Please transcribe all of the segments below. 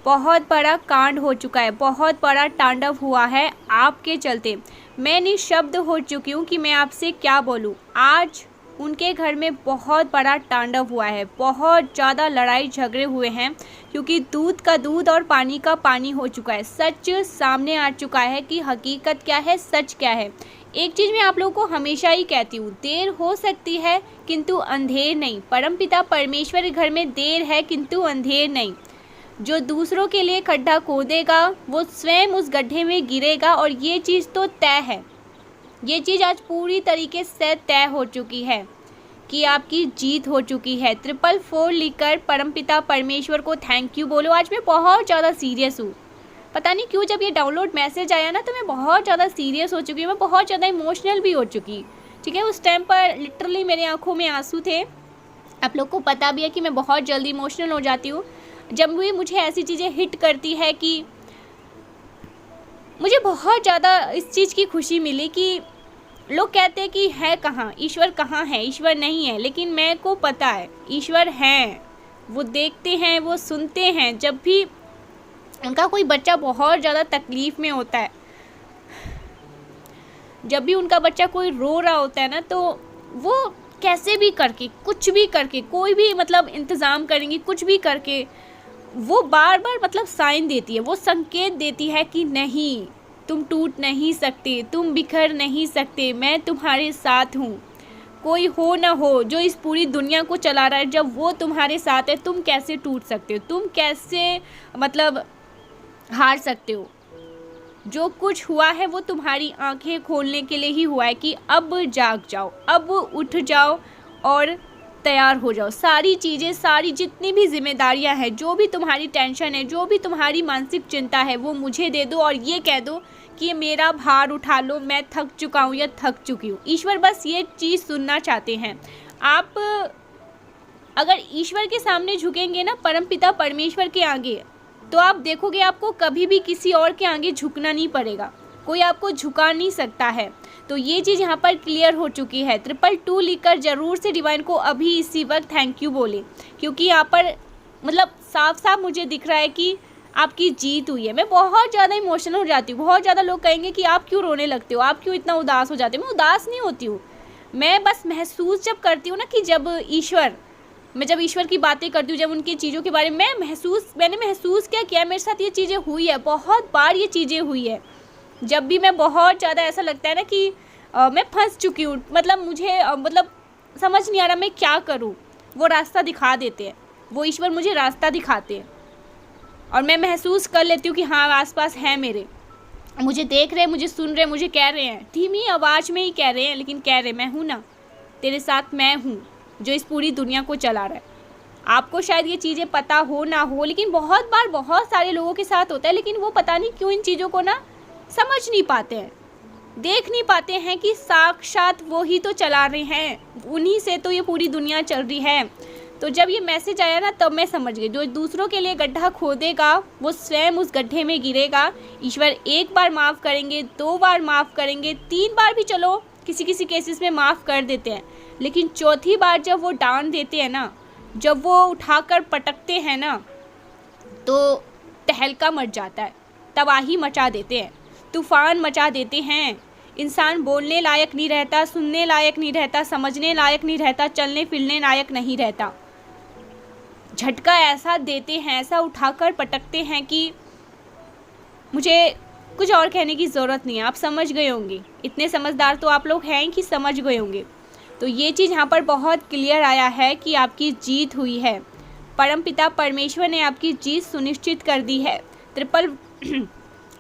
बहुत बड़ा कांड हो चुका है, बहुत बड़ा तांडव हुआ है आपके चलते। मैं निशब्द हो चुकी हूँ कि मैं आपसे क्या बोलूँ। आज उनके घर में बहुत बड़ा तांडव हुआ है, बहुत ज़्यादा लड़ाई झगड़े हुए हैं, क्योंकि दूध का दूध और पानी का पानी हो चुका है। सच सामने आ चुका है कि हकीकत क्या है, सच क्या है। एक चीज़ मैं आप लोगों को हमेशा ही कहती हूँ, देर हो सकती है किंतु अंधेर नहीं। परमपिता परमेश्वर के घर में देर है किंतु अंधेर नहीं। जो दूसरों के लिए खड्डा खोदेगा वो स्वयं उस गड्ढे में गिरेगा, और ये चीज़ तो तय है। ये चीज़ आज पूरी तरीके से तय हो चुकी है कि आपकी जीत हो चुकी है। 444 लिखकर परमपिता परमेश्वर को थैंक यू बोलो। आज मैं बहुत ज़्यादा सीरियस हूँ, पता नहीं क्यों। जब ये डाउनलोड मैसेज आया ना तो मैं बहुत ज़्यादा सीरियस हो चुकी हूँ, मैं बहुत ज़्यादा इमोशनल भी हो चुकी। ठीक है, उस टाइम पर लिटरली मेरी आंखों में आंसू थे। आप लोग को पता भी है कि मैं बहुत जल्दी इमोशनल हो जाती हूँ जब भी मुझे ऐसी चीज़ें हिट करती है। कि मुझे बहुत ज़्यादा इस चीज़ की खुशी मिली कि लोग कहते हैं कि है कहाँ ईश्वर, कहाँ है ईश्वर, नहीं है। लेकिन मैं को पता है ईश्वर हैं, वो देखते हैं, वो सुनते हैं। जब भी उनका कोई बच्चा बहुत ज़्यादा तकलीफ़ में होता है, जब भी उनका बच्चा कोई रो रहा होता है ना, तो वो कैसे भी करके, कुछ भी करके, कोई भी मतलब इंतज़ाम करेंगी, कुछ भी करके वो बार बार मतलब साइन देती है, वो संकेत देती है कि नहीं, तुम टूट नहीं सकते, तुम बिखर नहीं सकते, मैं तुम्हारे साथ हूँ। कोई हो ना हो जो इस पूरी दुनिया को चला रहा है, जब वो तुम्हारे साथ है, तुम कैसे टूट सकते हो, तुम कैसे मतलब हार सकते हो। जो कुछ हुआ है वो तुम्हारी आंखें खोलने के लिए ही हुआ है कि अब जाग जाओ, अब उठ जाओ और तैयार हो जाओ। सारी चीज़ें, सारी जितनी भी जिम्मेदारियां हैं, जो भी तुम्हारी टेंशन है, जो भी तुम्हारी मानसिक चिंता है, वो मुझे दे दो और ये कह दो कि ये मेरा भार उठा लो, मैं थक चुका हूँ या थक चुकी हूँ। ईश्वर बस ये चीज़ सुनना चाहते हैं। आप अगर ईश्वर के सामने झुकेंगे ना, परमपिता परमेश्वर के आगे, तो आप देखोगे आपको कभी भी किसी और के आगे झुकना नहीं पड़ेगा, कोई आपको झुका नहीं सकता है। तो ये चीज़ यहाँ पर क्लियर हो चुकी है। 222 लिखकर ज़रूर से डिवाइन को अभी इसी वक्त थैंक यू बोले, क्योंकि यहाँ पर मतलब साफ साफ मुझे दिख रहा है कि आपकी जीत हुई है। मैं बहुत ज़्यादा इमोशनल हो जाती हूँ। बहुत ज़्यादा लोग कहेंगे कि आप क्यों रोने लगते हो, आप क्यों इतना उदास हो जाते हो। मैं उदास नहीं होती हूँ, मैं बस महसूस जब करती हूँ ना कि जब ईश्वर की बातें करती हूँ, जब उनकी चीज़ों के बारे में मैंने महसूस क्या किया, मेरे साथ ये चीज़ें हुई है, बहुत बार ये चीज़ें हुई है। जब भी मैं बहुत ज़्यादा ऐसा लगता है ना कि मैं फंस चुकी हूँ, मतलब मुझे मतलब समझ नहीं आ रहा मैं क्या करूँ, वो रास्ता दिखा देते हैं, वो ईश्वर मुझे रास्ता दिखाते हैं और मैं महसूस कर लेती हूँ कि हाँ आसपास है मेरे, मुझे देख रहे हैं, मुझे सुन रहे हैं, मुझे कह रहे हैं, धीमी आवाज़ में ही कह रहे हैं, लेकिन कह रहे मैं हूँ ना, तेरे साथ मैं हूँ जो इस पूरी दुनिया को चला रहा है। आपको शायद ये चीज़ें पता हो ना हो, लेकिन बहुत बार बहुत सारे लोगों के साथ होता है, लेकिन वो पता नहीं क्यों इन चीज़ों को ना समझ नहीं पाते हैं, देख नहीं पाते हैं कि साक्षात वो ही तो चला रहे हैं, उन्हीं से तो ये पूरी दुनिया चल रही है। तो जब ये मैसेज आया ना तब मैं समझ गई, जो दूसरों के लिए गड्ढा खोदेगा वो स्वयं उस गड्ढे में गिरेगा। ईश्वर एक बार माफ़ करेंगे, 2 बार माफ़ करेंगे, 3 बार भी चलो किसी किसी केसेस में माफ़ कर देते हैं, लेकिन चौथी बार जब वो डांट देते हैं ना, जब वो उठाकर पटकते हैं ना, तो तहलका मच जाता है, तबाही मचा देते हैं, तूफान मचा देते हैं। इंसान बोलने लायक नहीं रहता, सुनने लायक नहीं रहता, समझने लायक नहीं रहता, चलने फिरने लायक नहीं रहता। झटका ऐसा देते हैं, ऐसा उठाकर पटकते हैं कि मुझे कुछ और कहने की ज़रूरत नहीं है, आप समझ गए होंगे। इतने समझदार तो आप लोग हैं कि समझ गए होंगे। तो ये चीज़ यहाँ पर बहुत क्लियर आया है कि आपकी जीत हुई है, परमपिता परमेश्वर ने आपकी जीत सुनिश्चित कर दी है।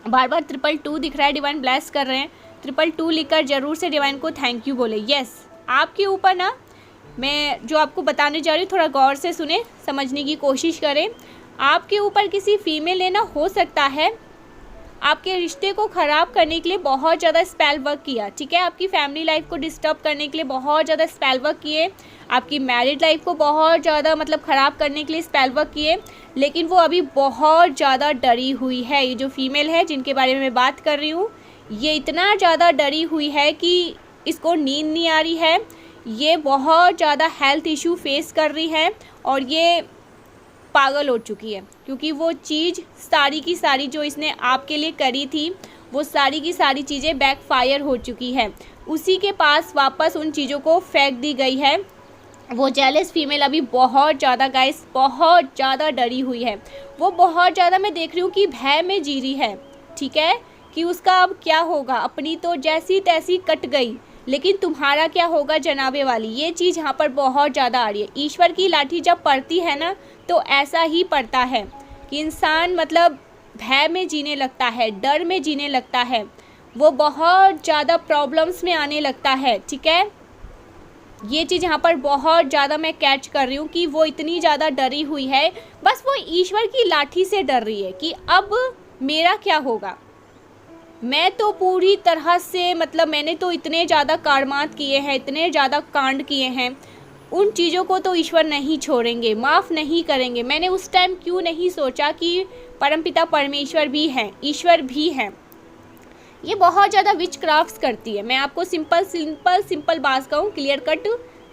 बार बार 222 दिख रहा है, डिवाइन ब्लेस कर रहे हैं। 222 लिखकर ज़रूर से डिवाइन को थैंक यू बोले। यस, आपके ऊपर ना मैं जो आपको बताने जा रही हूँ थोड़ा गौर से सुने, समझने की कोशिश करें। आपके ऊपर किसी फीमेल ने ना हो सकता है आपके रिश्ते को ख़राब करने के लिए बहुत ज़्यादा स्पेल वर्क किया, ठीक है, आपकी फैमिली लाइफ को डिस्टर्ब करने के लिए बहुत ज़्यादा स्पेल वर्क किए, आपकी मैरिड लाइफ को बहुत ज़्यादा मतलब ख़राब करने के लिए स्पेल वर्क किए, लेकिन वो अभी बहुत ज़्यादा डरी हुई है। ये जो फीमेल है जिनके बारे में मैं बात कर रही हूँ, ये इतना ज़्यादा डरी हुई है कि इसको नींद नहीं आ रही है, ये बहुत ज़्यादा हेल्थ इशू फेस कर रही है और ये पागल हो चुकी है, क्योंकि वो चीज़ सारी की सारी जो इसने आपके लिए करी थी वो सारी की सारी चीज़ें बैकफायर हो चुकी है। उसी के पास वापस उन चीज़ों को फेंक दी गई है। वो जेलस फीमेल अभी बहुत ज़्यादा गाइस, बहुत ज़्यादा डरी हुई है। वो बहुत ज़्यादा, मैं देख रही हूँ कि भय में जी रही है, ठीक है, कि उसका अब क्या होगा। अपनी तो जैसी तैसी कट गई, लेकिन तुम्हारा क्या होगा जनाबे वाली, ये चीज़ यहाँ पर बहुत ज़्यादा आ रही है। ईश्वर की लाठी जब पड़ती है ना तो ऐसा ही पड़ता है कि इंसान मतलब भय में जीने लगता है, डर में जीने लगता है, वो बहुत ज़्यादा प्रॉब्लम्स में आने लगता है, ठीक है। ये चीज़ यहाँ पर बहुत ज़्यादा मैं कैच कर रही हूँ कि वो इतनी ज़्यादा डरी हुई है, बस वो ईश्वर की लाठी से डर रही है कि अब मेरा क्या होगा। मैं तो पूरी तरह से मतलब मैंने तो इतने ज़्यादा कार्मात किए हैं, इतने ज़्यादा कांड किए हैं, उन चीज़ों को तो ईश्वर नहीं छोड़ेंगे, माफ़ नहीं करेंगे। मैंने उस टाइम क्यों नहीं सोचा कि परमपिता परमेश्वर भी हैं, ईश्वर भी हैं। ये बहुत ज़्यादा विच क्राफ्ट्स करती है। मैं आपको सिंपल बात कहूँ, क्लियर कट,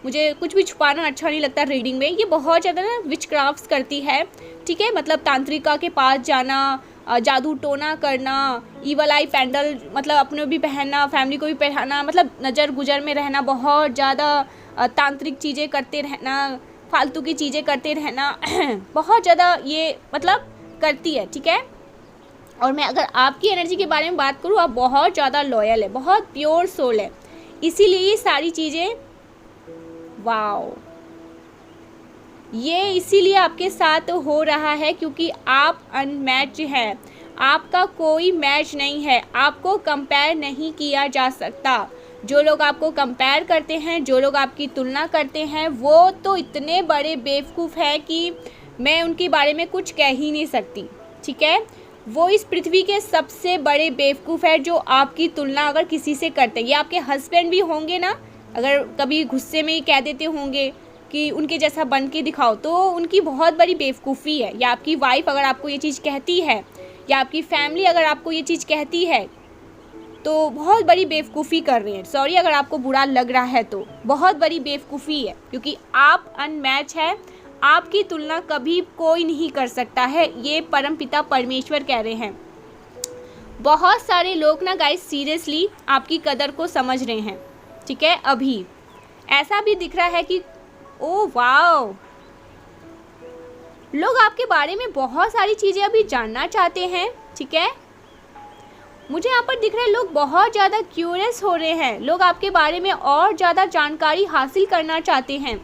मुझे कुछ भी छुपाना अच्छा नहीं लगता रीडिंग में। ये बहुत ज़्यादा ना विच क्राफ्ट्स करती है, ठीक है। मतलब तांत्रिका के पास जाना, जादू टोना करना, ईवल आई पैंडल मतलब अपने भी पहनना, फैमिली को भी पहनाना, मतलब नज़र गुजर में रहना, बहुत ज़्यादा तांत्रिक चीज़ें करते रहना, फालतू की चीज़ें करते रहना बहुत ज़्यादा ये मतलब करती है, ठीक है। और मैं अगर आपकी एनर्जी के बारे में बात करूँ, आप बहुत ज़्यादा लॉयल है, बहुत प्योर सोल है, इसीलिए ये सारी चीज़ें, वाओ, ये इसीलिए आपके साथ हो रहा है क्योंकि आप अनमैच्ड हैं। आपका कोई मैच नहीं है, आपको कंपेयर नहीं किया जा सकता। जो लोग आपको कंपेयर करते हैं, जो लोग आपकी तुलना करते हैं, वो तो इतने बड़े बेवकूफ़ हैं कि मैं उनके बारे में कुछ कह ही नहीं सकती, ठीक है। वो इस पृथ्वी के सबसे बड़े बेवकूफ़ है जो आपकी तुलना अगर किसी से करते हैं। ये आपके हस्बैंड भी होंगे ना, अगर कभी गुस्से में ही कह देते होंगे कि उनके जैसा बन के दिखाओ, तो उनकी बहुत बड़ी बेवकूफ़ी है। या आपकी वाइफ अगर आपको ये चीज़ कहती है, या आपकी फैमिली अगर आपको ये चीज़ कहती है, तो बहुत बड़ी बेवकूफ़ी कर रहे हैं। सॉरी अगर आपको बुरा लग रहा है, तो बहुत बड़ी बेवकूफ़ी है, क्योंकि आप अनमैच है। आपकी तुलना कभी कोई नहीं कर सकता है, ये परमपिता परमेश्वर कह रहे हैं। बहुत सारे लोग ना गाइस सीरियसली आपकी कदर को समझ रहे हैं, ठीक है। अभी ऐसा भी दिख रहा है कि ओ वाओ, लोग आपके बारे में बहुत सारी चीज़ें अभी जानना चाहते हैं, ठीक है। मुझे यहाँ पर दिख रहा है लोग बहुत ज़्यादा क्यूरियस हो रहे हैं, लोग आपके बारे में और ज़्यादा जानकारी हासिल करना चाहते हैं।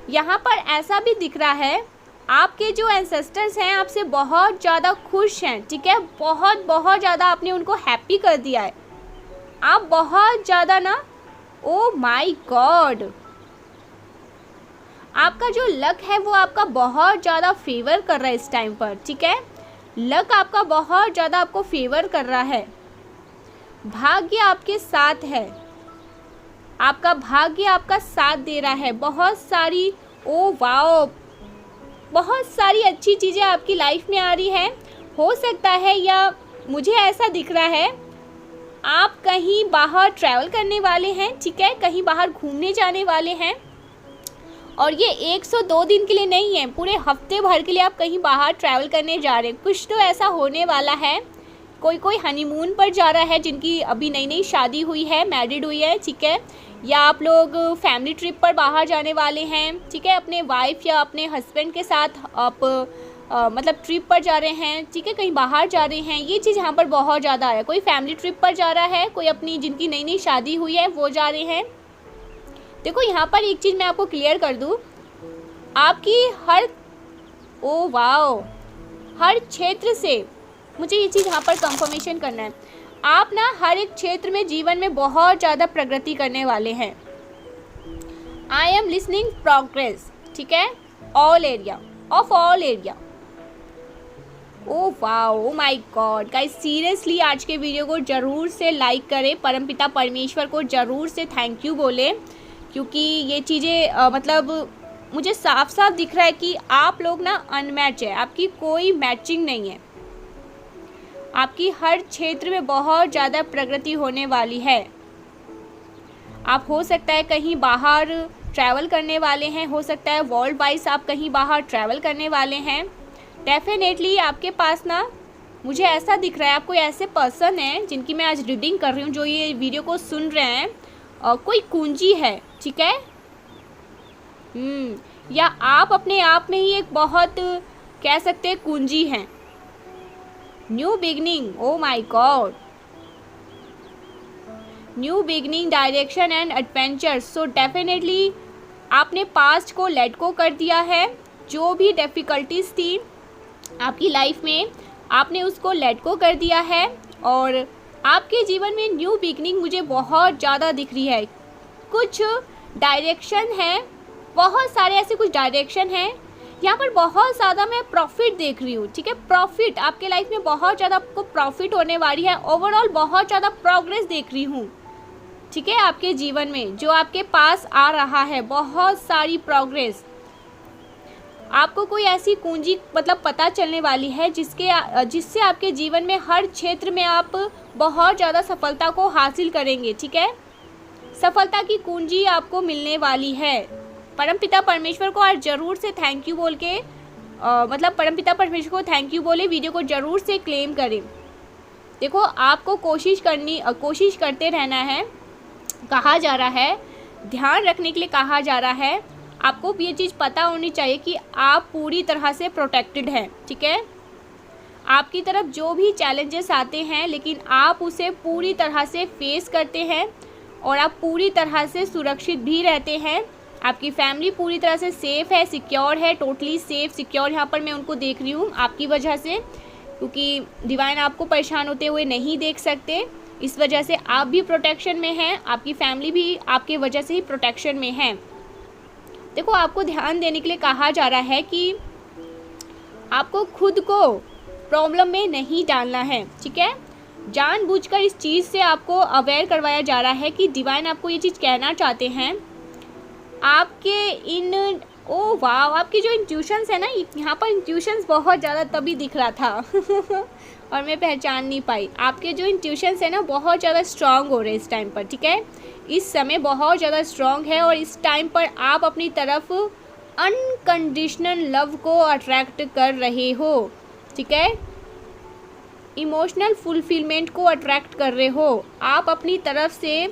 यहाँ पर ऐसा भी दिख रहा है आपके जो एंसेस्टर्स हैं आपसे बहुत ज़्यादा खुश हैं, ठीक है। बहुत ज़्यादा आपने उनको हैप्पी कर दिया है। आप बहुत ज़्यादा ना, ओ माय गॉड, आपका जो लक है वो आपका बहुत ज़्यादा फेवर कर रहा है इस टाइम पर, ठीक है। लक आपका बहुत ज़्यादा आपको फेवर कर रहा है। भाग्य आपके साथ है, आपका भाग्य आपका साथ दे रहा है। बहुत सारी, ओ वाओ, बहुत सारी अच्छी चीज़ें आपकी लाइफ में आ रही हैं। हो सकता है, या मुझे ऐसा दिख रहा है, आप कहीं बाहर ट्रैवल करने वाले हैं, ठीक है, कहीं बाहर घूमने जाने वाले हैं। और ये 102 दिन के लिए नहीं है, पूरे हफ्ते भर के लिए आप कहीं बाहर ट्रैवल करने जा रहे हैं। कुछ तो ऐसा होने वाला है। कोई हनीमून पर जा रहा है, जिनकी अभी नई शादी हुई है, मैरिड हुई है, ठीक है। या आप लोग फैमिली ट्रिप पर बाहर जाने वाले हैं, ठीक है, अपने वाइफ या अपने हस्बैंड के साथ आप मतलब ट्रिप पर जा रहे हैं, ठीक है, कहीं बाहर जा रहे हैं। ये चीज़ यहाँ पर बहुत ज़्यादा है। कोई फैमिली ट्रिप पर जा रहा है, कोई अपनी जिनकी नई शादी हुई है वो जा रहे हैं। देखो यहाँ पर एक चीज़ मैं आपको क्लियर कर दूँ, आपकी हर, ओ वाओ, हर क्षेत्र से मुझे ये चीज़ यहाँ पर कंफर्मेशन करना है, आप ना हर एक क्षेत्र में जीवन में बहुत ज़्यादा प्रगति करने वाले हैं। आई एम लिसनिंग प्रोग्रेस, ठीक है, all area of all area. Oh wow, oh my God guys, seriously आज के वीडियो को ज़रूर से लाइक करें, परमपिता परमेश्वर को ज़रूर से थैंक यू बोलें, क्योंकि ये चीज़ें मतलब मुझे साफ साफ दिख रहा है कि आप लोग ना अनमैच है, आपकी कोई मैचिंग नहीं है। आपकी हर क्षेत्र में बहुत ज़्यादा प्रगति होने वाली है। आप हो सकता है कहीं बाहर ट्रैवल करने वाले हैं, हो सकता है वर्ल्ड वाइज आप कहीं बाहर ट्रैवल करने वाले हैं, डेफिनेटली आपके पास ना मुझे ऐसा दिख रहा है, आप कोई ऐसे पर्सन हैं जिनकी मैं आज रीडिंग कर रही हूँ, जो ये वीडियो को सुन रहे हैं, और कोई कुंजी है, ठीक है। या आप अपने आप में ही एक बहुत कह सकते हैं कुंजी हैं। New beginning, oh my God, new beginning, direction and adventure. So definitely आपने पास्ट को लेट गो कर दिया है। जो भी डिफ़िकल्टीज थी आपकी लाइफ में, आपने उसको लेट गो कर दिया है, और आपके जीवन में न्यू बिगनिंग मुझे बहुत ज़्यादा दिख रही है। कुछ डायरेक्शन है, बहुत सारे ऐसे कुछ डायरेक्शन हैं। यहाँ पर बहुत ज़्यादा मैं प्रॉफिट देख रही हूँ, ठीक है। प्रॉफिट आपके लाइफ में बहुत ज़्यादा आपको प्रॉफिट होने वाली है। ओवरऑल बहुत ज़्यादा प्रोग्रेस देख रही हूँ, ठीक है। आपके जीवन में जो आपके पास आ रहा है, बहुत सारी प्रोग्रेस। आपको कोई ऐसी कुंजी मतलब पता चलने वाली है जिससे आपके जीवन में हर क्षेत्र में आप बहुत ज़्यादा सफलता को हासिल करेंगे, ठीक है। सफलता की कुंजी आपको मिलने वाली है। परमपिता परमेश्वर को आज ज़रूर से थैंक यू बोल के मतलब परमपिता परमेश्वर को थैंक यू बोले, वीडियो को ज़रूर से क्लेम करें। देखो, आपको कोशिश करते रहना है, कहा जा रहा है, ध्यान रखने के लिए कहा जा रहा है। आपको ये चीज़ पता होनी चाहिए कि आप पूरी तरह से प्रोटेक्टेड हैं, ठीक है। आपकी तरफ जो भी चैलेंजेस आते हैं, लेकिन आप उसे पूरी तरह से फेस करते हैं, और आप पूरी तरह से सुरक्षित भी रहते हैं। आपकी फैमिली पूरी तरह से सेफ़ है, सिक्योर है, टोटली सेफ़ सिक्योर यहाँ पर मैं उनको देख रही हूँ आपकी वजह से, क्योंकि डिवाइन आपको परेशान होते हुए नहीं देख सकते। इस वजह से आप भी प्रोटेक्शन में हैं, आपकी फैमिली भी आपके वजह से ही प्रोटेक्शन में है। देखो, आपको ध्यान देने के लिए कहा जा रहा है कि आपको खुद को प्रॉब्लम में नहीं डालना है, ठीक है। जानबूझकर इस चीज़ से आपको अवेयर करवाया जा रहा है कि डिवाइन आपको ये चीज़ कहना चाहते हैं। आपके आपकी जो इंट्यूशंस है ना, यहाँ पर इंट्यूशंस बहुत ज़्यादा तभी दिख रहा था और मैं पहचान नहीं पाई। आपके जो इंट्यूशंस है ना, बहुत ज़्यादा स्ट्रांग हो रहे हैं इस टाइम पर, ठीक है। इस समय बहुत ज़्यादा स्ट्रांग है, और इस टाइम पर आप अपनी तरफ अनकंडीशनल लव को अट्रैक्ट कर रहे हो, ठीक है। इमोशनल फुलफिलमेंट को अट्रैक्ट कर रहे हो। आप अपनी तरफ से,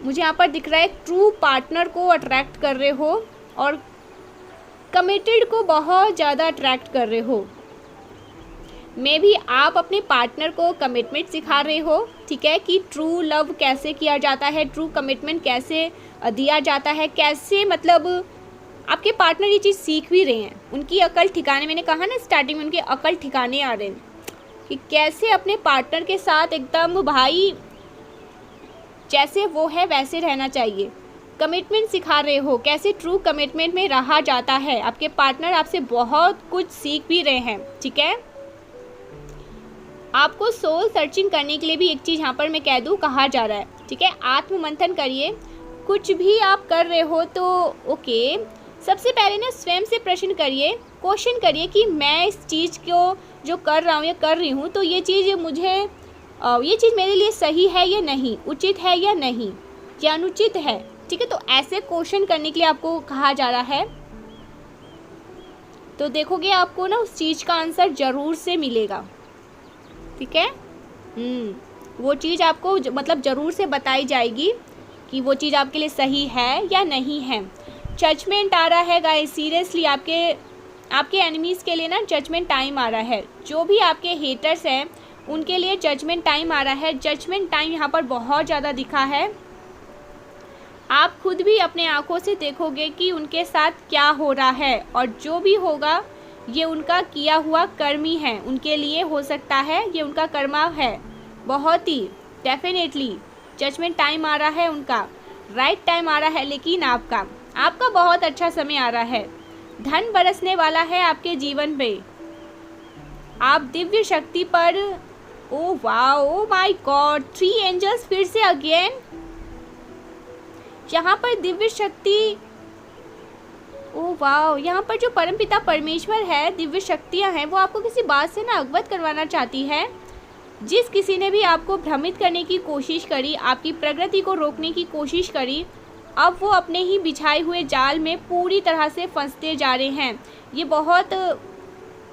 मुझे यहाँ पर दिख रहा है, ट्रू पार्टनर को अट्रैक्ट कर रहे हो, और कमिटेड को बहुत ज़्यादा अट्रैक्ट कर रहे हो। मे भी आप अपने पार्टनर को कमिटमेंट सिखा रहे हो, ठीक है, कि ट्रू लव कैसे किया जाता है, ट्रू कमिटमेंट कैसे दिया जाता है, कैसे मतलब आपके पार्टनर ये चीज़ सीख भी रहे हैं। उनकी अकल ठिकाने, मैंने कहा ना स्टार्टिंग में, उनके अकल ठिकाने आ रहे हैं कि कैसे अपने पार्टनर के साथ एकदम भाई जैसे वो है वैसे रहना चाहिए। कमिटमेंट सिखा रहे हो, कैसे ट्रू कमिटमेंट में रहा जाता है। आपके पार्टनर आपसे बहुत कुछ सीख भी रहे हैं, ठीक है। आपको सोल सर्चिंग करने के लिए भी एक चीज़ यहाँ पर मैं कह दूँ, कहा जा रहा है, ठीक है। आत्ममंथन करिए, कुछ भी आप कर रहे हो तो ओके, सबसे पहले ना स्वयं से प्रश्न करिए, क्वेश्चन करिए कि मैं इस चीज़ को जो कर रहा हूँ या कर रही हूँ, तो ये चीज़ मेरे लिए सही है या नहीं, उचित है या नहीं, या अनुचित है, ठीक है। तो ऐसे क्वेश्चन करने के लिए आपको कहा जा रहा है। तो देखोगे आपको ना उस चीज़ का आंसर ज़रूर से मिलेगा, ठीक है। वो चीज़ आपको मतलब ज़रूर से बताई जाएगी कि वो चीज़ आपके लिए सही है या नहीं है। जजमेंट आ रहा है गाइस, सीरियसली आपके एनिमीज़ के लिए ना जजमेंट टाइम आ रहा है। जो भी आपके हेटर्स हैं उनके लिए जजमेंट टाइम आ रहा है। जजमेंट टाइम यहाँ पर बहुत ज़्यादा दिखा है। आप खुद भी अपने आँखों से देखोगे कि उनके साथ क्या हो रहा है, और जो भी होगा ये उनका किया हुआ कर्म ही है, उनके लिए हो सकता है ये उनका कर्मा है। बहुत ही डेफिनेटली जजमेंट टाइम आ रहा है, उनका राइट टाइम आ रहा है। लेकिन आपका बहुत अच्छा समय आ रहा है। धन बरसने वाला है आपके जीवन में। आप दिव्य शक्ति पर, ओ वाह, ओ माय गॉड, 3 एंजल्स फिर से अगेन। यहाँ पर दिव्य शक्ति, ओ वाह, यहाँ पर जो परमपिता परमेश्वर है, दिव्य शक्तियाँ हैं, वो आपको किसी बात से ना अवगत करवाना चाहती है। जिस किसी ने भी आपको भ्रमित करने की कोशिश करी, आपकी प्रगति को रोकने की कोशिश करी, अब वो अपने ही बिछाए हुए जाल में पूरी तरह से फंसते जा रहे हैं। ये बहुत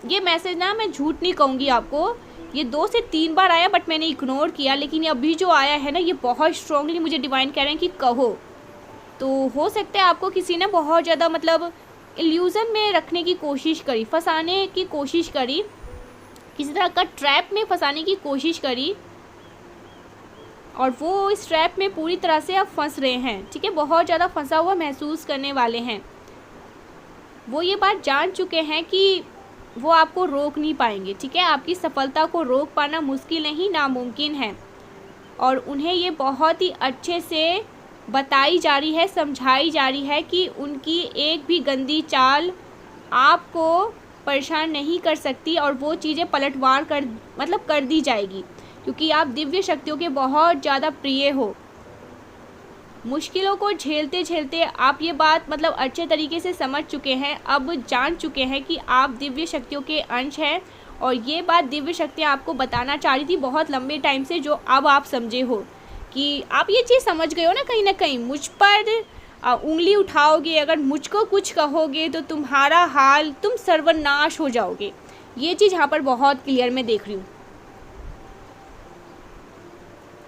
ये मैसेज ना मैं झूठ नहीं कहूँगी आपको, ये 2 से 3 बार आया बट मैंने इग्नोर किया, लेकिन अभी जो आया है ना ये बहुत स्ट्रांगली मुझे डिवाइन कह रहे हैं कि कहो। तो हो सकता है आपको किसी ने बहुत ज़्यादा मतलब इल्यूज़न में रखने की कोशिश करी, फंसाने की कोशिश करी, किसी तरह का ट्रैप में फंसाने की कोशिश करी, और वो इस ट्रैप में पूरी तरह से अब फंस रहे हैं, ठीक है। बहुत ज़्यादा फंसा हुआ महसूस करने वाले हैं। वो ये बात जान चुके हैं कि वो आपको रोक नहीं पाएंगे, ठीक है। आपकी सफलता को रोक पाना मुश्किल नहीं, नामुमकिन है। और उन्हें ये बहुत ही अच्छे से बताई जा रही है, समझाई जा रही है कि उनकी एक भी गंदी चाल आपको परेशान नहीं कर सकती, और वो चीज़ें पलटवार कर दी जाएगी, क्योंकि आप दिव्य शक्तियों के बहुत ज़्यादा प्रिय हो। मुश्किलों को झेलते झेलते आप ये बात अच्छे तरीके से समझ चुके हैं, अब जान चुके हैं कि आप दिव्य शक्तियों के अंश हैं, और ये बात दिव्य शक्तियाँ आपको बताना चाह रही थी बहुत लंबे टाइम से, जो अब आप समझे हो कि आप ये चीज़ समझ गए हो ना कहीं मुझ पर उंगली उठाओगे, अगर मुझको कुछ कहोगे तो तुम्हारा हाल, तुम सर्वनाश हो जाओगे। ये चीज़ यहाँ पर बहुत क्लियर मैं देख रही हूँ।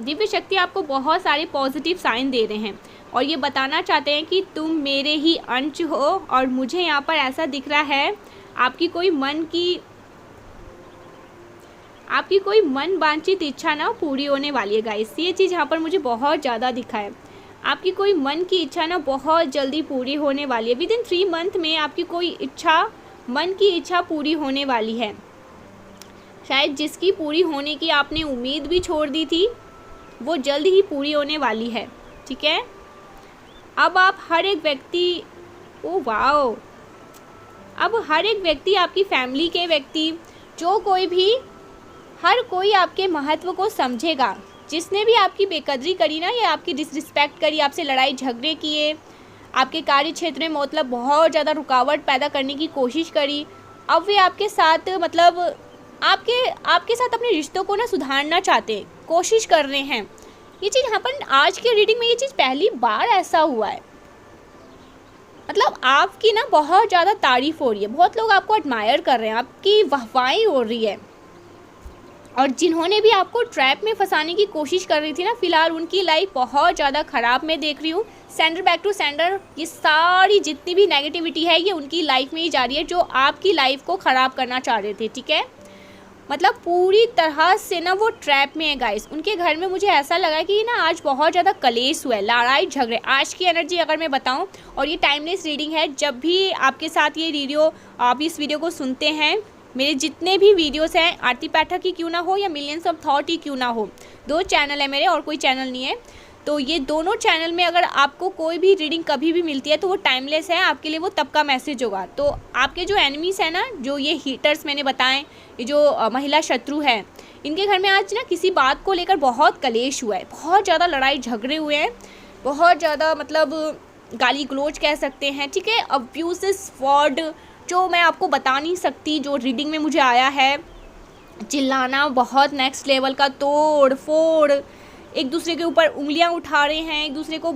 दिव्य शक्ति आपको बहुत सारे पॉजिटिव साइन दे रहे हैं और ये बताना चाहते हैं कि तुम मेरे ही अंश हो, और मुझे यहाँ पर ऐसा दिख रहा है आपकी कोई मन वांछित इच्छा ना पूरी होने वाली है गाइस। ये चीज़ यहाँ पर मुझे बहुत ज़्यादा दिखा है। आपकी कोई मन की इच्छा ना बहुत जल्दी पूरी होने वाली है। विदिन 3 मंथ में आपकी कोई मन की इच्छा पूरी होने वाली है। शायद जिसकी पूरी होने की आपने उम्मीद भी छोड़ दी थी, वो जल्द ही पूरी होने वाली है, ठीक है। अब आप हर एक व्यक्ति, ओ वाओ, अब हर एक व्यक्ति, आपकी फैमिली के व्यक्ति, जो कोई भी, हर कोई आपके महत्व को समझेगा। जिसने भी आपकी बेकदरी करी ना, या आपकी डिसरिस्पेक्ट करी, आपसे लड़ाई झगड़े किए, आपके कार्य क्षेत्र में बहुत ज़्यादा रुकावट पैदा करने की कोशिश करी, अब वे आपके साथ आपके साथ अपने रिश्तों को ना सुधारना चाहते, कोशिश कर रहे हैं। ये चीज़ यहाँ पर आज के रीडिंग में ये चीज़ पहली बार ऐसा हुआ है। आपकी ना बहुत ज़्यादा तारीफ़ हो रही है, बहुत लोग आपको एडमायर कर रहे हैं, आपकी वाहवाही हो रही है। और जिन्होंने भी आपको ट्रैप में फंसाने की कोशिश कर रही थी ना, फिलहाल उनकी लाइफ बहुत ज़्यादा ख़राब मैं देख रही हूँ। सेंडर बैक टू सेंडर, ये सारी जितनी भी नेगेटिविटी है ये उनकी लाइफ में ही जा रही है, जो आपकी लाइफ को ख़राब करना चाह रहे थे, ठीक है। पूरी तरह से ना वो ट्रैप में है गाइस। उनके घर में मुझे ऐसा लगा कि ना आज बहुत ज़्यादा कलेश हुआ है, लड़ाई झगड़े। आज की एनर्जी अगर मैं बताऊं, और ये टाइमलेस रीडिंग है, जब भी आपके साथ आप इस वीडियो को सुनते हैं, मेरे जितने भी वीडियोस हैं, आरती पाठक ही क्यों ना हो या मिलियंस ऑफ थॉट ही क्यों ना हो, 2 चैनल है मेरे और कोई चैनल नहीं है, तो ये दोनों चैनल में अगर आपको कोई भी रीडिंग कभी भी मिलती है तो वो टाइमलेस है, आपके लिए वो तब का मैसेज होगा। तो आपके जो एनिमीज़ हैं ना, जो ये हीटर्स मैंने बताएं, ये जो महिला शत्रु है, इनके घर में आज ना किसी बात को लेकर बहुत कलेश हुआ है, बहुत ज़्यादा लड़ाई झगड़े हुए हैं, बहुत ज़्यादा गाली गलोच कह सकते हैं, ठीक है। अब्यूज़िव वर्ड जो मैं आपको बता नहीं सकती, जो रीडिंग में मुझे आया है, चिल्लाना बहुत नेक्स्ट लेवल का, तोड़ फोड़, एक दूसरे के ऊपर उंगलियां उठा रहे हैं, एक दूसरे को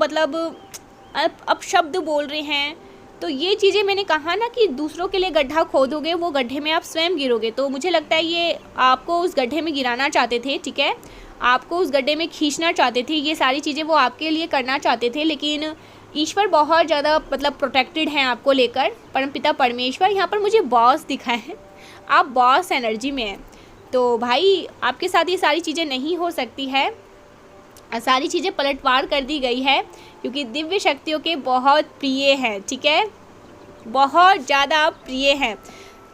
अपशब्द बोल रहे हैं। तो ये चीज़ें मैंने कहा ना कि दूसरों के लिए गड्ढा खोदोगे, वो गड्ढे में आप स्वयं गिरोगे। तो मुझे लगता है ये आपको उस गड्ढे में गिराना चाहते थे, ठीक है, आपको उस गड्ढे में खींचना चाहते थे। ये सारी चीज़ें वो आपके लिए करना चाहते थे, लेकिन ईश्वर बहुत ज़्यादा प्रोटेक्टेड हैं आपको लेकर। परमपिता परमेश्वर, यहाँ पर मुझे बॉस दिखा है, आप बॉस एनर्जी में हैं। तो भाई आपके साथ ये सारी चीज़ें नहीं हो सकती है, सारी चीज़ें पलटवार कर दी गई है, क्योंकि दिव्य शक्तियों के बहुत प्रिय हैं, ठीक है, बहुत ज़्यादा प्रिय हैं।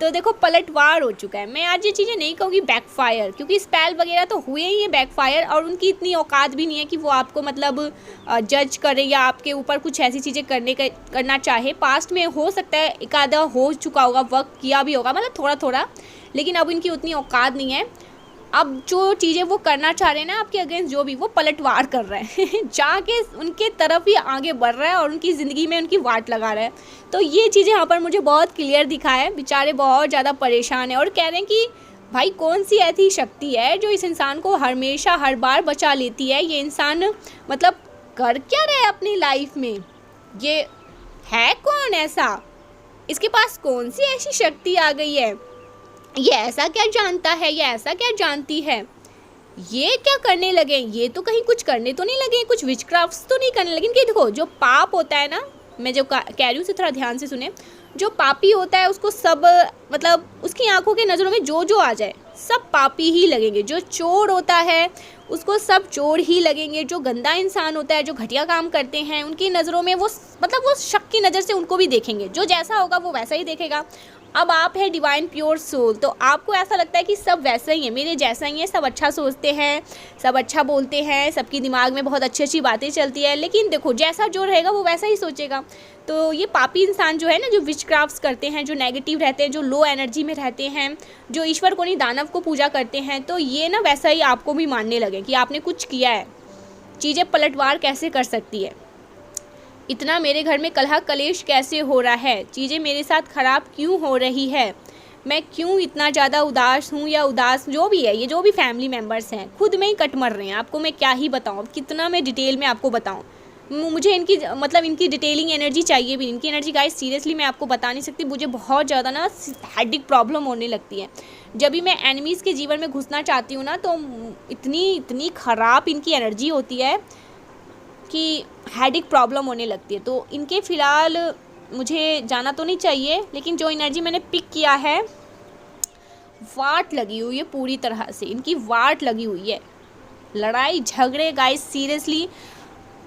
तो देखो पलटवार हो चुका है। मैं आज ये चीज़ें नहीं कहूँगी बैकफायर, क्योंकि स्पेल वगैरह तो हुए ही हैं बैकफायर, और उनकी इतनी औकात भी नहीं है कि वो आपको जज करे या आपके ऊपर कुछ ऐसी चीज़ें करना चाहे। पास्ट में हो सकता है एक आधा हो चुका होगा, वक्त किया भी होगा, थोड़ा थोड़ा, लेकिन अब इनकी उतनी औकात नहीं है। अब जो चीज़ें वो करना चाह रहे हैं ना आपके अगेंस्ट, जो भी, वो पलटवार कर रहे हैं जाके उनके तरफ ही आगे बढ़ रहा है और उनकी ज़िंदगी में उनकी वाट लगा रहा है। तो ये चीज़ें यहाँ पर मुझे बहुत क्लियर दिखा है। बेचारे बहुत ज़्यादा परेशान हैं और कह रहे हैं कि भाई कौन सी ऐसी शक्ति है जो इस इंसान को हमेशा हर बार बचा लेती है। ये इंसान कर क्या रहा है अपनी लाइफ में, ये है कौन ऐसा, इसके पास कौन सी ऐसी शक्ति आ गई है ये ऐसा क्या जानता है, ये ऐसा क्या जानती है, ये क्या करने लगे, ये तो कहीं कुछ करने तो नहीं लगे, कुछ विचक्राफ्ट्स तो नहीं करने लगे। कि देखो जो पाप होता है ना, मैं जो कह रही हूँ उसे थोड़ा ध्यान से सुने। जो पापी होता है उसको सब मतलब उसकी आंखों के नज़रों में जो जो आ जाए सब पापी ही लगेंगे। जो चोर होता है उसको सब चोर ही लगेंगे। जो गंदा इंसान होता है, जो घटिया काम करते हैं, उनकी नज़रों में वो मतलब वो शक की नज़र से उनको भी देखेंगे। जो जैसा होगा वो वैसा ही देखेगा। अब आप है डिवाइन प्योर सोल, तो आपको ऐसा लगता है कि सब वैसा ही है, मेरे जैसा ही है, सब अच्छा सोचते हैं, सब अच्छा बोलते हैं, सबकी दिमाग में बहुत अच्छी अच्छी बातें चलती है। लेकिन देखो जैसा जो रहेगा वो वैसा ही सोचेगा। तो ये पापी इंसान जो है ना, जो विचक्राफ्ट्स करते हैं, जो नेगेटिव रहते हैं, जो लो एनर्जी में रहते हैं, जो ईश्वर को नहीं दानव को पूजा करते हैं, तो ये ना वैसा ही आपको भी मानने लगे कि आपने कुछ किया है, चीज़ें पलटवार कैसे कर सकती है, इतना मेरे घर में कलह कलेश कैसे हो रहा है, चीज़ें मेरे साथ ख़राब क्यों हो रही है, मैं क्यों इतना ज़्यादा उदास हूँ, या उदास जो भी है, ये जो भी फैमिली मेम्बर्स हैं खुद में ही कट मर रहे हैं। आपको मैं क्या ही बताऊँ, कितना मैं डिटेल में आपको बताऊँ, मुझे इनकी मतलब इनकी डिटेलिंग एनर्जी चाहिए भी। इनकी एनर्जी गाइस सीरियसली मैं आपको बता नहीं सकती। मुझे बहुत ज़्यादा ना हेडेक प्रॉब्लम होने लगती है जब भी मैं एनिमीज़ के जीवन में घुसना चाहती हूँ ना, तो इतनी ख़राब इनकी एनर्जी होती है कि हेडेक प्रॉब्लम होने लगती है। तो इनके फ़िलहाल मुझे जाना तो नहीं चाहिए, लेकिन जो एनर्जी मैंने पिक किया है वाट लगी हुई है पूरी तरह से, इनकी वाट लगी हुई है। लड़ाई झगड़े गाइस सीरियसली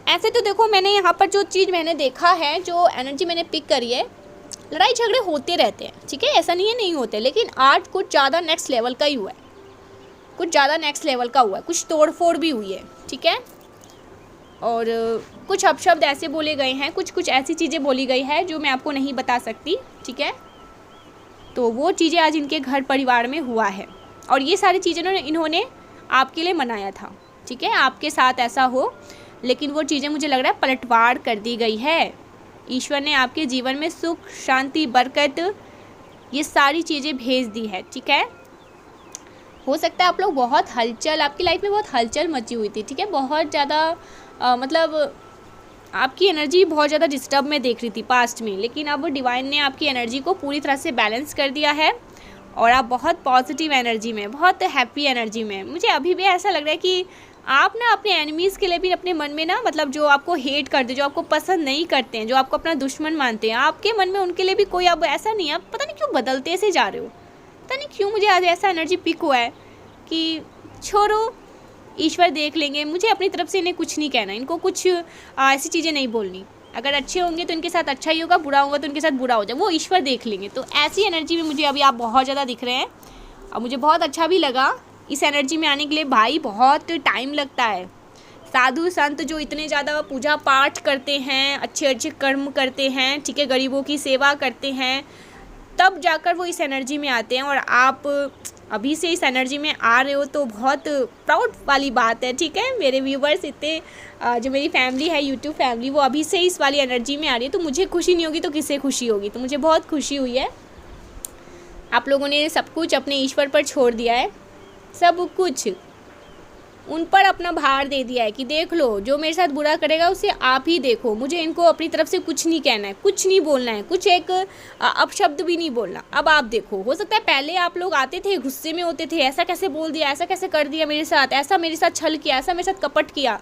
ऐसे तो देखो मैंने यहाँ पर जो चीज़ मैंने देखा है, जो एनर्जी मैंने पिक करी है, लड़ाई झगड़े होते रहते हैं, ठीक है, ऐसा नहीं है नहीं होते, लेकिन आज कुछ ज़्यादा नेक्स्ट लेवल का ही हुआ है, कुछ ज़्यादा नेक्स्ट लेवल का हुआ है, कुछ तोड़फोड़ भी हुई है, ठीक है। और कुछ अपशब्द ऐसे बोले गए हैं, कुछ ऐसी चीज़ें बोली गई है जो मैं आपको नहीं बता सकती, ठीक है। तो वो चीज़ें आज इनके घर परिवार में हुआ है, और ये सारी चीज़ें इन्होंने आपके लिए मनाया था, ठीक है, आपके साथ ऐसा हो। लेकिन वो चीज़ें मुझे लग रहा है पलटवार कर दी गई है। ईश्वर ने आपके जीवन में सुख शांति बरकत ये सारी चीज़ें भेज दी है, ठीक है। हो सकता है आप लोग बहुत हलचल, आपकी लाइफ में बहुत हलचल मची हुई थी, ठीक है, बहुत ज़्यादा मतलब आपकी एनर्जी बहुत ज़्यादा डिस्टर्ब में देख रही थी पास्ट में, लेकिन अब डिवाइन ने आपकी एनर्जी को पूरी तरह से बैलेंस कर दिया है और आप बहुत पॉजिटिव एनर्जी में, बहुत हैप्पी एनर्जी में। मुझे अभी भी ऐसा लग रहा है कि आप ना अपने एनिमीज़ के लिए भी अपने मन में ना, मतलब जो आपको हेट करते, जो आपको पसंद नहीं करते हैं, जो आपको अपना दुश्मन मानते हैं, आपके मन में उनके लिए भी कोई अब ऐसा नहीं है। आप पता नहीं क्यों बदलते से जा रहे हो, पता नहीं क्यों मुझे आज ऐसा एनर्जी पिक हुआ है कि छोड़ो, ईश्वर देख लेंगे, मुझे अपनी तरफ से इन्हें कुछ नहीं कहना, इनको कुछ ऐसी चीज़ें नहीं बोलनी। अगर अच्छे होंगे तो इनके साथ अच्छा ही होगा, बुरा होगा तो इनके साथ बुरा हो जाए, वो ईश्वर देख लेंगे। तो ऐसी एनर्जी में मुझे अभी आप बहुत ज़्यादा दिख रहे हैं और मुझे बहुत अच्छा भी लगा। इस एनर्जी में आने के लिए भाई बहुत टाइम लगता है। साधु संत जो इतने ज़्यादा पूजा पाठ करते हैं, अच्छे अच्छे कर्म करते हैं, ठीक है, गरीबों की सेवा करते हैं, तब जाकर वो इस एनर्जी में आते हैं। और आप अभी से इस एनर्जी में आ रहे हो तो बहुत प्राउड वाली बात है, ठीक है। मेरे व्यूवर्स इतने जो मेरी फैमिली है, यूट्यूब फैमिली, वो अभी से इस वाली एनर्जी में आ रही है, तो मुझे खुशी नहीं होगी तो किससे खुशी होगी। तो मुझे बहुत खुशी हुई है, आप लोगों ने सब कुछ अपने ईश्वर पर छोड़ दिया है, सब कुछ उन पर अपना भार दे दिया है कि देख लो, जो मेरे साथ बुरा करेगा उसे आप ही देखो, मुझे इनको अपनी तरफ से कुछ नहीं कहना है, कुछ नहीं बोलना है, कुछ एक अपशब्द भी नहीं बोलना। अब आप देखो, हो सकता है पहले आप लोग आते थे गुस्से में होते थे, ऐसा कैसे बोल दिया, ऐसा कैसे कर दिया मेरे साथ, ऐसा मेरे साथ छल किया, ऐसा मेरे साथ कपट किया,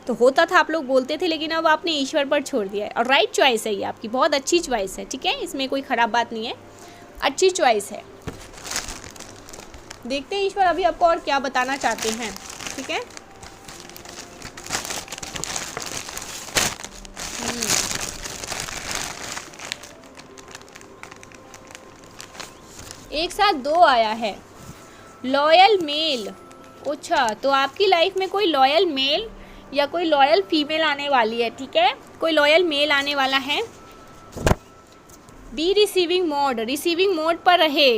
तो होता था, आप लोग बोलते थे। लेकिन अब आपने ईश्वर पर छोड़ दिया है और राइट चॉइस है ये, आपकी बहुत अच्छी चॉइस है, ठीक है, इसमें कोई ख़राब बात नहीं है, अच्छी चॉइस है। देखते हैं ईश्वर अभी आपको और क्या बताना चाहते हैं, ठीक है। एक साथ दो आया है, लॉयल मेल। अच्छा, तो आपकी लाइफ में कोई लॉयल मेल या कोई लॉयल फीमेल आने वाली है, ठीक है, कोई लॉयल मेल आने वाला है। बी रिसीविंग मोड पर रहे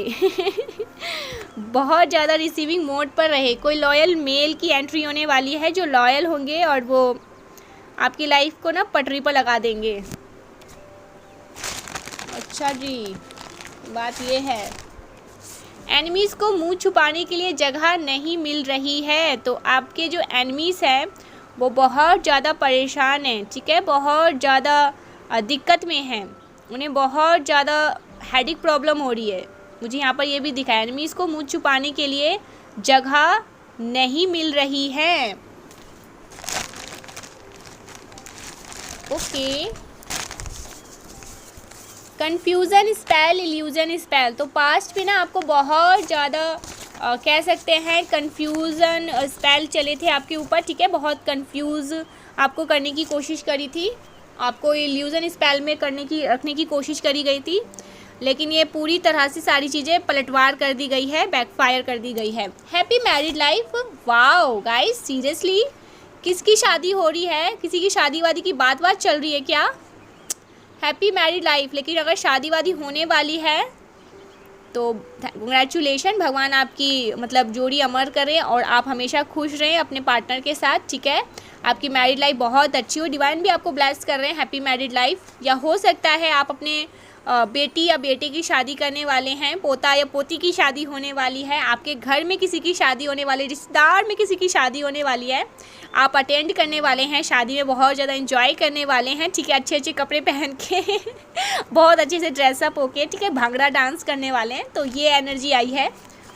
बहुत ज़्यादा रिसीविंग मोड पर रहे। कोई लॉयल मेल की एंट्री होने वाली है जो लॉयल होंगे और वो आपकी लाइफ को ना पटरी पर लगा देंगे। अच्छा जी, बात ये है, एनिमीज़ को मुंह छुपाने के लिए जगह नहीं मिल रही है, तो आपके जो एनिमीज़ हैं वो बहुत ज़्यादा परेशान हैं, ठीक है, बहुत ज़्यादा दिक्कत में हैं, उन्हें बहुत ज़्यादा हेडेक प्रॉब्लम हो रही है, मुझे यहाँ पर ये भी दिखा है, एनिमीज़ को मुँह छुपाने के लिए जगह नहीं मिल रही है। Okay, confusion spell, illusion spell. तो पास्ट में ना आपको बहुत ज़्यादा कह सकते हैं कन्फ्यूज़न स्पेल चले थे आपके ऊपर, ठीक है। बहुत कन्फ्यूज़ आपको करने की कोशिश करी थी, आपको इल्यूज़न स्पेल में रखने की कोशिश करी गई थी, लेकिन ये पूरी तरह से सारी चीज़ें पलटवार कर दी गई है, बैकफायर कर दी गई है। Happy married life. Wow guys, seriously किसकी शादी हो रही है? किसी की शादी वादी की बात चल रही है क्या? Happy married life. लेकिन अगर शादी वादी होने वाली है तो कंग्रेचुलेशन, भगवान आपकी मतलब जोड़ी अमर करें और आप हमेशा खुश रहें अपने पार्टनर के साथ, ठीक है। आपकी मैरिड लाइफ बहुत अच्छी हो, डिवाइन भी आपको ब्लेस कर रहे हैं हैप्पी मैरिड लाइफ। या हो सकता है आप अपने बेटी या बेटे की शादी करने वाले हैं, पोता या पोती की शादी होने वाली है, आपके घर में किसी की शादी होने वाली, रिश्तेदार में किसी की शादी होने वाली है, आप अटेंड करने वाले हैं, शादी में बहुत ज़्यादा एंजॉय करने वाले हैं, ठीक है। अच्छे अच्छे कपड़े पहन के बहुत अच्छे से ड्रेसअप होके, ठीक है, भांगड़ा डांस करने वाले हैं। तो ये एनर्जी आई है।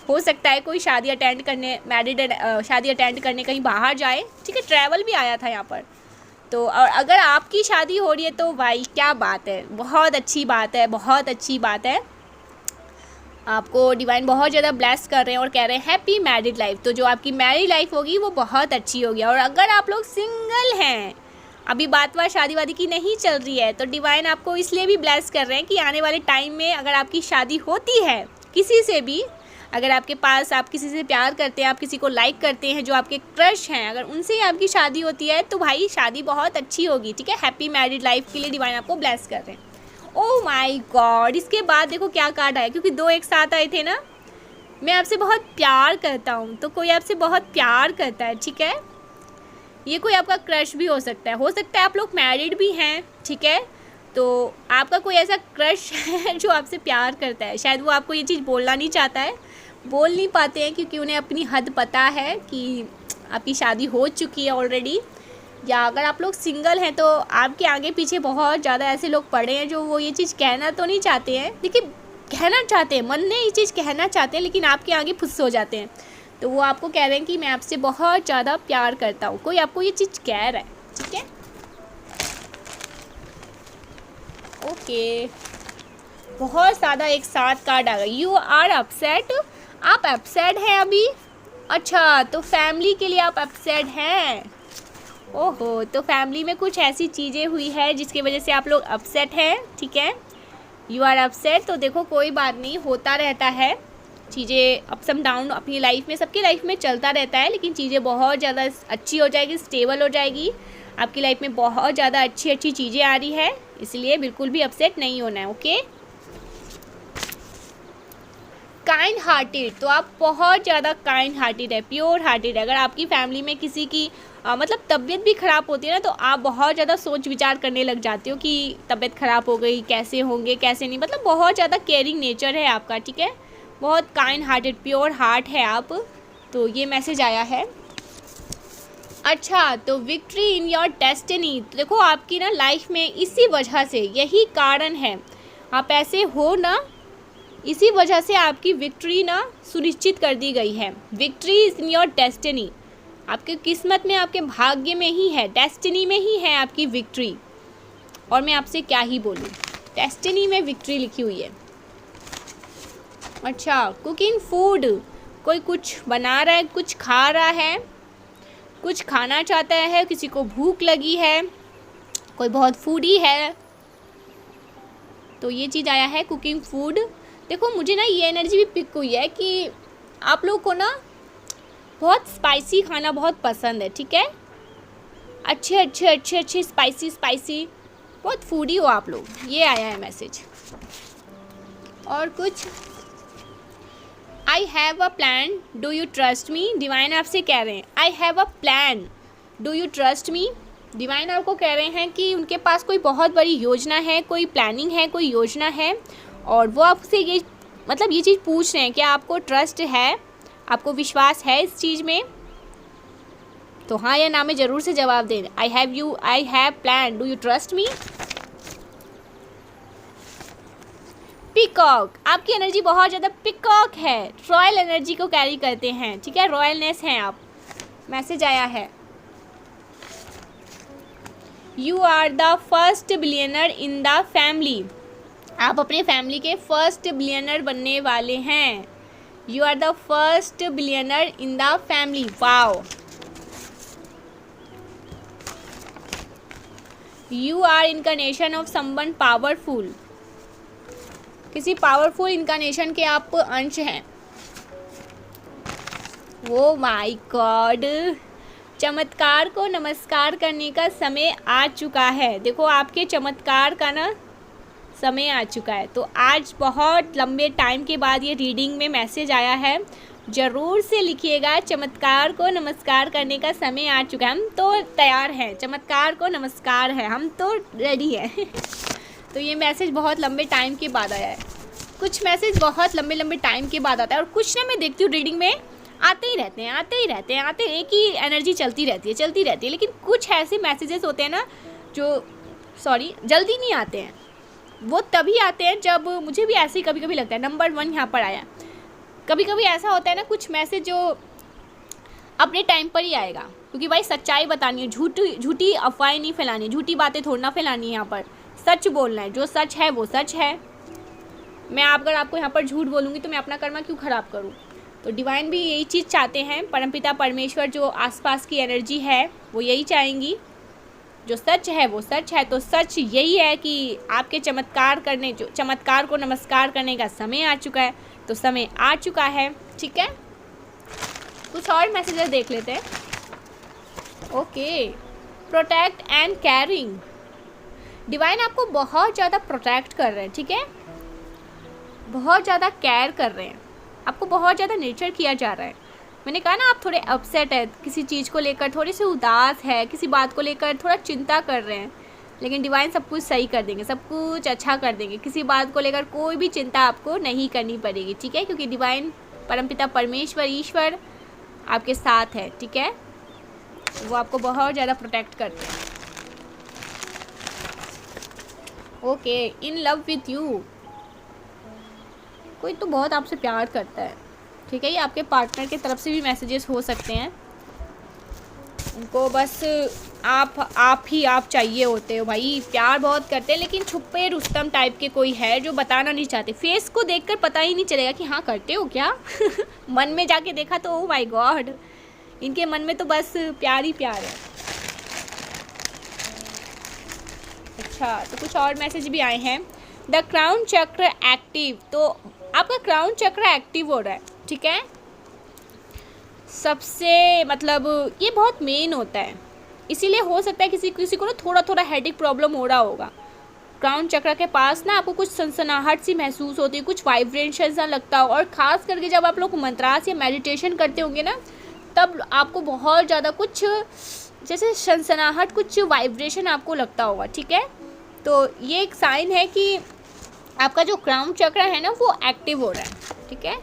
हो सकता है कोई शादी अटेंड करने, शादी अटेंड करने कहीं बाहर जाए, ठीक है। ट्रैवल भी आया था यहाँ पर। तो और अगर आपकी शादी हो रही है तो भाई क्या बात है, बहुत अच्छी बात है, बहुत अच्छी बात है। आपको डिवाइन बहुत ज़्यादा ब्लेस कर रहे हैं और कह रहे हैं हैप्पी मैरिड लाइफ। तो जो आपकी मैरिड लाइफ होगी वो बहुत अच्छी होगी। और अगर आप लोग सिंगल हैं, अभी बात शादी वादी की नहीं चल रही है, तो डिवाइन आपको इसलिए भी ब्लेस कर रहे हैं कि आने वाले टाइम में अगर आपकी शादी होती है किसी से भी, अगर आपके पास आप किसी से प्यार करते हैं, आप किसी को लाइक करते हैं, जो आपके क्रश हैं, अगर उनसे ही आपकी शादी होती है तो भाई शादी बहुत अच्छी होगी, ठीक है। हैप्पी मैरिड लाइफ के लिए डिवाइन आपको ब्लेस कर रहे हैं। ओह माय गॉड, इसके बाद देखो क्या कार्ड आया, क्योंकि 2 एक साथ आए थे ना। मैं आपसे बहुत प्यार करता हूँ, तो कोई आपसे बहुत प्यार करता है, ठीक है। ये कोई आपका क्रश भी हो सकता है आप लोग मैरिड भी हैं, ठीक है। तो आपका कोई ऐसा क्रश है जो आपसे प्यार करता है, शायद वो आपको ये चीज़ बोलना नहीं चाहता है, बोल नहीं पाते हैं क्योंकि उन्हें अपनी हद पता है कि आपकी शादी हो चुकी है ऑलरेडी। या अगर आप लोग सिंगल हैं तो आपके आगे पीछे बहुत ज़्यादा ऐसे लोग पड़े हैं जो वो ये चीज़ कहना तो नहीं चाहते हैं, लेकिन कहना चाहते हैं, मन में ये चीज़ कहना चाहते हैं, लेकिन आपके आगे फुस हो जाते हैं। तो वो आपको कह रहे हैं कि मैं आपसे बहुत ज़्यादा प्यार करता हूँ, कोई आपको ये चीज़ कह रहा है, ठीक है। ओके, बहुत ज़्यादा एक साथ कार्ड आ गई। यू आर अपसेट, आप अपसेट हैं अभी। अच्छा, तो फैमिली के लिए आप अपसेट हैं। ओहो, तो फैमिली में कुछ ऐसी चीज़ें हुई है जिसकी वजह से आप लोग अपसेट हैं, ठीक है। You are upset. तो देखो कोई बात नहीं, होता रहता है, चीज़ें अप्स एंड डाउन अपनी लाइफ में, सबकी लाइफ में चलता रहता है, लेकिन चीज़ें बहुत ज़्यादा अच्छी हो जाएगी, स्टेबल हो जाएगी। आपकी लाइफ में बहुत ज़्यादा अच्छी अच्छी चीज़ें आ रही है, इसलिए बिल्कुल भी अपसेट नहीं होना है, ओके। काइंड हार्टेड, तो आप बहुत ज़्यादा काइंड हार्टेड है, प्योर हार्टेड है। अगर आपकी फैमिली में किसी की मतलब तबीयत भी ख़राब होती है ना, तो आप बहुत ज़्यादा सोच विचार करने लग जाते हो कि तबीयत ख़राब हो गई, कैसे होंगे कैसे नहीं, मतलब बहुत ज़्यादा केयरिंग नेचर है आपका, ठीक है। बहुत काइंड हार्टेड, प्योर हार्ट है आप। तो ये मैसेज आया है। अच्छा, तो विक्ट्री इन योर डेस्टिनी, तो देखो आपकी ना लाइफ में इसी वजह से, यही कारण है आप ऐसे हो ना, इसी वजह से आपकी विक्ट्री ना सुनिश्चित कर दी गई है। Victory is in your destiny, आपके किस्मत में, आपके भाग्य में ही है, डेस्टिनी में ही है आपकी विक्ट्री। और मैं आपसे क्या ही बोलूँ, डेस्टिनी में विक्ट्री लिखी हुई है। अच्छा, कुकिंग फूड, कोई कुछ बना रहा है, कुछ खा रहा है, कुछ खाना चाहता है, किसी को भूख लगी है, कोई बहुत फूडी है, तो ये चीज़ आया है कुकिंग फूड। देखो मुझे ना ये एनर्जी भी पिक हुई है कि आप लोग को ना बहुत स्पाइसी खाना बहुत पसंद है, ठीक है। अच्छे अच्छे अच्छे अच्छे स्पाइसी बहुत फूडी हो आप लोग, ये आया है मैसेज। और कुछ, I have a plan, do you trust me, divine आपसे कह रहे हैं I have a plan, do you trust me. Divine आपको कह रहे हैं कि उनके पास कोई बहुत बड़ी योजना है, कोई प्लानिंग है, कोई योजना है, और वो आपसे ये मतलब ये चीज़ पूछ रहे हैं कि आपको ट्रस्ट है, आपको विश्वास है इस चीज़ में। तो हाँ या ना में ज़रूर से जवाब दें। I have plan, do you trust me. Peacock, आपकी एनर्जी बहुत ज़्यादा पीकॉक है, रॉयल एनर्जी को कैरी करते हैं, ठीक है, रॉयलनेस हैं आप। मैसेज आया है, you are the first billionaire in the family, आप अपने फैमिली के फर्स्ट बिलियनर बनने वाले हैं। You are the first billionaire in the family, wow. You are incarnation of someone powerful, किसी पावरफुल इनकारनेशन के आप अंश हैं। ओ माय गॉड, चमत्कार को नमस्कार करने का समय आ चुका है। देखो आपके चमत्कार का ना समय आ चुका है। तो आज बहुत लंबे टाइम के बाद ये रीडिंग में मैसेज आया है, ज़रूर से लिखिएगा, चमत्कार को नमस्कार करने का समय आ चुका है। हम तो तैयार हैं, चमत्कार को नमस्कार है, हम तो रेडी हैं। तो ये मैसेज बहुत लंबे टाइम के बाद आया है। कुछ मैसेज बहुत लंबे लंबे टाइम के बाद आता है और कुछ ना मैं देखती हूँ रीडिंग में आते ही रहते हैं, एक ही एनर्जी चलती रहती है। लेकिन कुछ ऐसे मैसेजेस होते हैं ना जो जल्दी नहीं आते हैं, वो तभी आते हैं जब मुझे भी ऐसे ही कभी कभी लगता है। नंबर 1 यहाँ पर आया। कभी कभी ऐसा होता है ना, कुछ मैसेज जो अपने टाइम पर ही आएगा, क्योंकि भाई सच्चाई बतानी है, झूठी अफवाहें नहीं फैलानी, झूठी बातें थोड़ा ना फैलानी है। यहाँ पर सच बोलना है, जो सच है वो सच है। मैं अगर आपको यहाँ पर झूठ बोलूँगी तो मैं अपना कर्मा क्यों ख़राब करूँ। तो डिवाइन भी यही चीज़ चाहते हैं, परमपिता परमेश्वर जो आसपास की एनर्जी है वो यही चाहेंगी, जो सच है वो सच है। तो सच यही है कि आपके चमत्कार को नमस्कार करने का समय आ चुका है। तो समय आ चुका है, ठीक है। कुछ और मैसेजेस देख लेते हैं। Okay, protect and caring, divine आपको बहुत ज़्यादा प्रोटेक्ट कर रहे हैं, ठीक है, बहुत ज़्यादा केयर कर रहे हैं, आपको बहुत ज़्यादा नेचर किया जा रहा है। मैंने कहा ना, आप थोड़े अपसेट है किसी चीज़ को लेकर, थोड़ी सी उदास है, किसी बात को लेकर थोड़ा चिंता कर रहे हैं, लेकिन डिवाइन सब कुछ सही कर देंगे, सब कुछ अच्छा कर देंगे। किसी बात को लेकर कोई भी चिंता आपको नहीं करनी पड़ेगी, ठीक है, क्योंकि डिवाइन परमपिता परमेश्वर ईश्वर आपके साथ है, ठीक है, वो आपको बहुत ज़्यादा प्रोटेक्ट करते हैं। Okay, in love with you, कोई तो बहुत आपसे प्यार करता है, ठीक है। ये आपके पार्टनर की तरफ से भी मैसेजेस हो सकते हैं, उनको बस आप चाहिए होते हो भाई, प्यार बहुत करते हैं, लेकिन छुपे रुस्तम टाइप के कोई है जो बताना नहीं चाहते। फेस को देखकर पता ही नहीं चलेगा कि हाँ करते हो क्या। मन में जाके देखा तो ओ माय गॉड, इनके मन में तो बस प्यार ही प्यार है। अच्छा, तो कुछ और मैसेज भी आए हैं। द क्राउन चक्र एक्टिव, तो आपका क्राउन चक्र एक्टिव हो रहा है, ठीक है। सबसे मतलब ये बहुत मेन होता है, इसीलिए हो सकता है किसी को ना थोड़ा हेडेक प्रॉब्लम हो रहा होगा। क्राउन चक्र के पास ना आपको कुछ सनसनाहट सी महसूस होती है, कुछ वाइब्रेशन सा लगता हो, और ख़ास करके जब आप लोग मंत्रास या मेडिटेशन करते होंगे ना, तब आपको बहुत ज़्यादा कुछ जैसे सनसनाहट, कुछ वाइब्रेशन आपको लगता होगा, ठीक है। तो ये एक साइन है कि आपका जो क्राउन चक्र है ना वो एक्टिव हो रहा है, ठीक है।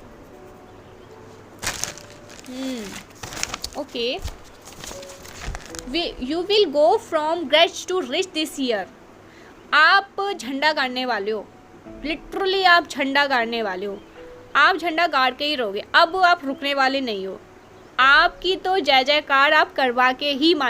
Okay, you will go from ग्रेज टू रिच दिस ईयर, आप झंडा गाड़ने वाले हो, लिटरली आप झंडा गाड़ने वाले हो, आप झंडा गाड़ के ही रहोगे, अब आप रुकने वाले नहीं हो। आपकी तो जय जयकार आप करवा के ही मानो।